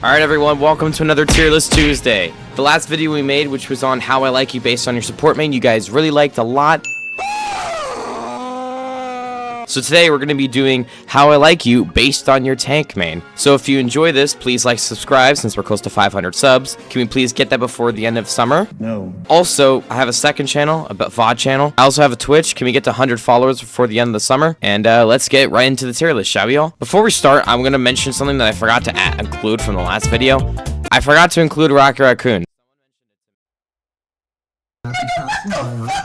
Alright everyone, welcome to another Tier List Tuesday. The last video we made, which was on how I like you based on your support main, you guys really liked a lot. So today we're going to be doing how I like you based on your tank main. So if you enjoy this, please like, subscribe since we're close to 500 subs. Can we please get that before the end of summer? No. Also, I have a second channel, a VOD channel. I also have a Twitch. Can we get to 100 followers before the end of the summer? And let's get right into the tier list, shall we all? Before we start, I'm going to mention something that I forgot to include from the last video. I forgot to include Rocket Raccoon.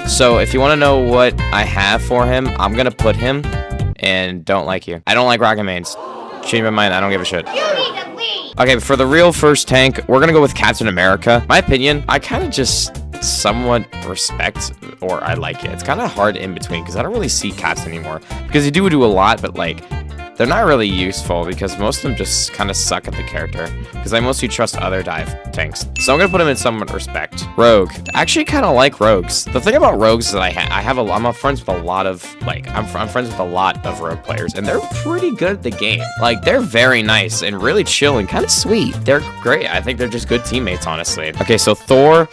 So if you want to know what I have for him, I'm gonna put him and don't like you. I don't like rocket mains. Change my mind, I don't give a shit. Okay, for the real first tank, we're gonna go with Captain America. My opinion, I kind of just somewhat respect or I like it. It's kind of hard in between because I don't really see Caps anymore because they do a lot, but like they're not really useful because most of them just kind of suck at the character because I mostly trust other dive tanks. So I'm gonna put them in somewhat respect. Rogue. I actually kind of like rogues. The thing about rogues is that I'm friends with a lot of I'm friends with a lot of rogue players and they're pretty good at the game. Like they're very nice and really chill and kind of sweet. They're great. I think they're just good teammates, honestly. Okay, so Thor.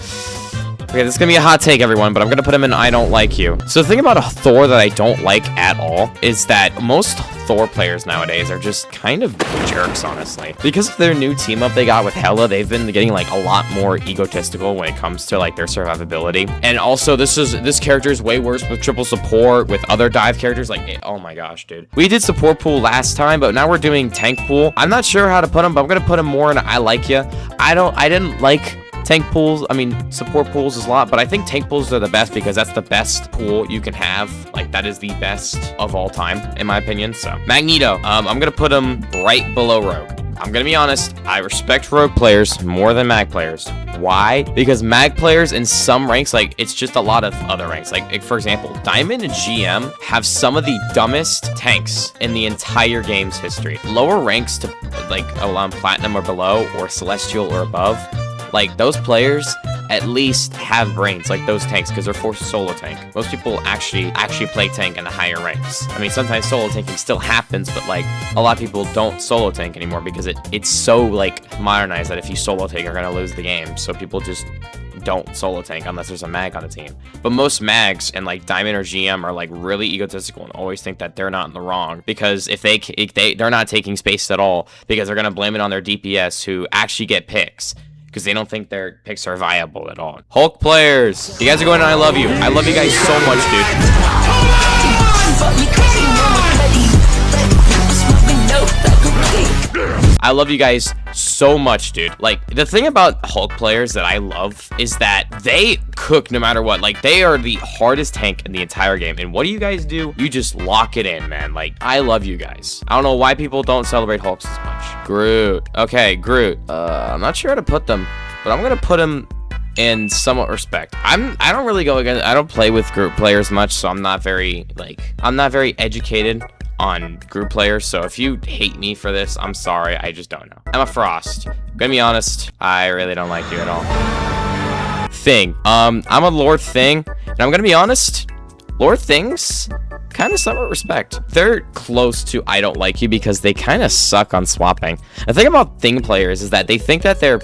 Okay, this is gonna be a hot take, everyone, but I'm gonna put him in I don't like you. So the thing about a Thor that I don't like at all is that most Thor players nowadays are just kind of jerks, honestly. Because of their new team up they got with Hela, they've been getting like a lot more egotistical when it comes to like their survivability. And also this character is way worse with triple support, with other dive characters. Like, oh my gosh, dude. We did support pool last time, but now we're doing tank pool. I'm not sure how to put him, but I'm gonna put him more in I like you. I didn't like tank pools, support pools is a lot, but I think tank pools are the best because that's the best pool you can have. Like, that is the best of all time, in my opinion. So, Magneto, I'm gonna put him right below Rogue. I'm gonna be honest, I respect Rogue players more than Mag players. Why? Because Mag players in some ranks, like, it's just a lot of other ranks. Like for example, Diamond and GM have some of the dumbest tanks in the entire game's history. Lower ranks to, like, Platinum or below, or Celestial or above, like, those players at least have brains, like those tanks, because they're forced to solo tank. Most people actually play tank in the higher ranks. I mean, sometimes solo tanking still happens, but like a lot of people don't solo tank anymore because it's so like modernized that if you solo tank, you're gonna lose the game. So people just don't solo tank unless there's a mag on the team. But most mags and like Diamond or GM are like really egotistical and always think that they're not in the wrong because if they're not taking space at all because they're gonna blame it on their DPS who actually get picks, because they don't think their picks are viable at all. Hulk players, you guys are going on I love you. I love you guys so much, dude. I love you guys so much, dude. Like, the thing about Hulk players that I love is that they cook no matter what. Like, they are the hardest tank in the entire game. And what do you guys do? You just lock it in, man. Like, I love you guys. I don't know why people don't celebrate Hulks as much. Groot. Okay, Groot. I'm not sure how to put them, but I'm gonna put him in somewhat respect. I don't really go against, I don't play with group players much, so I'm not very educated on group players, so if you hate me for this, I'm sorry, I just don't know. I'm a Frost. Gonna be honest, I really don't like you at all. Thing. I'm a Lord Thing, and I'm gonna be honest, Lord Things kind of somewhat respect. They're close to I don't like you because they kind of suck on swapping. The thing about Thing players is that they think that their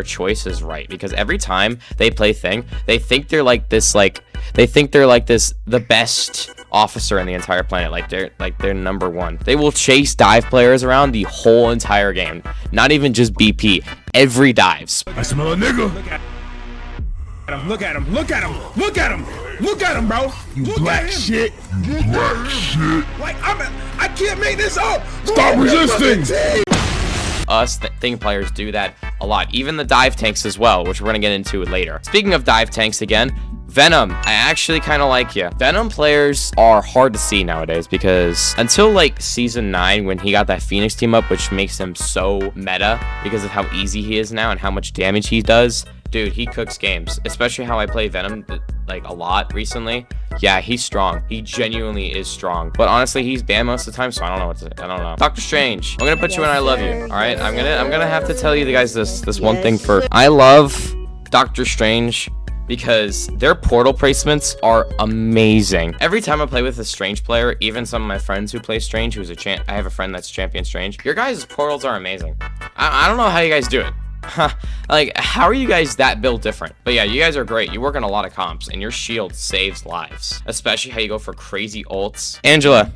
choice is right because every time they play Thing, they think they're the best officer in the entire planet. Like they're number one. They will chase dive players around the whole entire game, not even just BP. Every dives. I smell a nigga. Look at him. Look at him. Look at him. Look at him, bro. You look black shit. You black shit. Like, I can't make this up. Stop resisting. Us Thing players do that a lot. Even the dive tanks as well, which we're gonna get into later. Speaking of dive tanks again, Venom, I actually kind of like you. Venom players are hard to see nowadays because until like season 9 when he got that Phoenix team up, which makes him so meta because of how easy he is now and how much damage he does. Dude, he cooks games, especially how I play Venom like a lot recently. Yeah, he's strong. He genuinely is strong. But honestly, he's banned most of the time, so I don't know. Doctor Strange, I'm gonna put you in I love you. All right, I'm gonna have to tell you guys this one thing for I love Doctor Strange because their portal placements are amazing. Every time I play with a Strange player, even some of my friends who play Strange, I have a friend that's champion Strange, your guys' portals are amazing. I don't know how you guys do it. Like, how are you guys that built different? But yeah, you guys are great. You work on a lot of comps, and your shield saves lives. Especially how you go for crazy ults. Angela,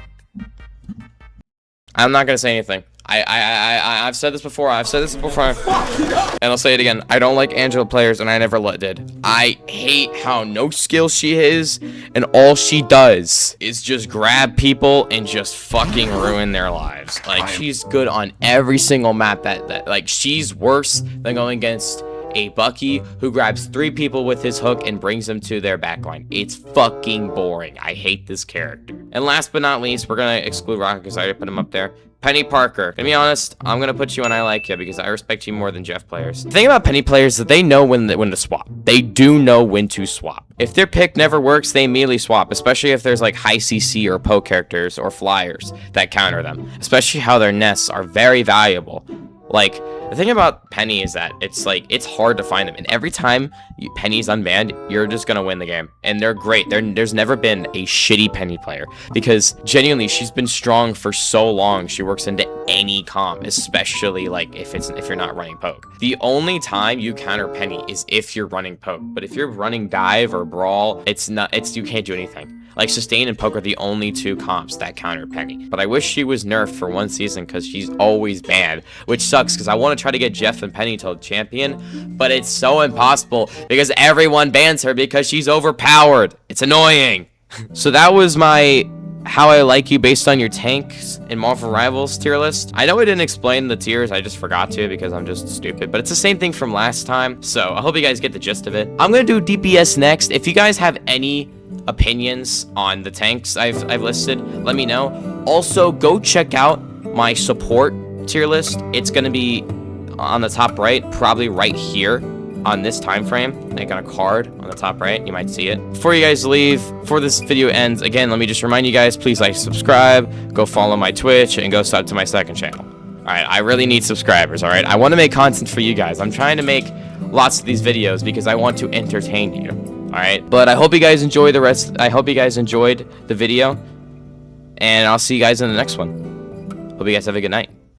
I'm not gonna say anything. I've said this before. And I'll say it again. I don't like Angela players, and I never did. I hate how no skill she is, and all she does is just grab people and just fucking ruin their lives. Like, she's good on every single map that like, she's worse than going against a Bucky who grabs 3 people with his hook and brings them to their backline. It's fucking boring. I hate this character. And last but not least, we're gonna exclude Rocket because I already put him up there. Penny Parker. To be honest, I'm gonna put you on I like you because I respect you more than Jeff players. The thing about Penny players is that they know when to swap. They do know when to swap. If their pick never works, they immediately swap, especially if there's like high CC or poke characters or flyers that counter them. Especially how their nests are very valuable. Like, the thing about Penny is that it's like, it's hard to find them. And every time Penny's unbanned, you're just gonna win the game. And they're great. There's never been a shitty Penny player. Because genuinely, she's been strong for so long. She works into any comp, especially like if you're not running poke. The only time you counter Penny is if you're running poke. But if you're running dive or brawl, you can't do anything. Like, sustain and poke are the only 2 comps that counter Penny. But I wish she was nerfed for 1 season because she's always banned. Which sucks because I want to try to get Jeff and Penny to champion. But it's so impossible because everyone bans her because she's overpowered. It's annoying. So that was my how I like you based on your tanks in Marvel Rivals tier list. I know I didn't explain the tiers. I just forgot to because I'm just stupid. But it's the same thing from last time. So I hope you guys get the gist of it. I'm going to do DPS next. If you guys have any opinions on the tanks I've listed, let me know. Also, go check out my support tier list. It's gonna be on the top right, probably right here on this time frame. I got a card on the top right, you might see it. Before you guys leave, before this video ends, again, let me just remind you guys, please like, subscribe, go follow my Twitch, and go sub to my second channel. Alright, I really need subscribers, alright? I want to make content for you guys. I'm trying to make lots of these videos because I want to entertain you. Alright, but I hope you guys enjoy I hope you guys enjoyed the video, and I'll see you guys in the next one. Hope you guys have a good night.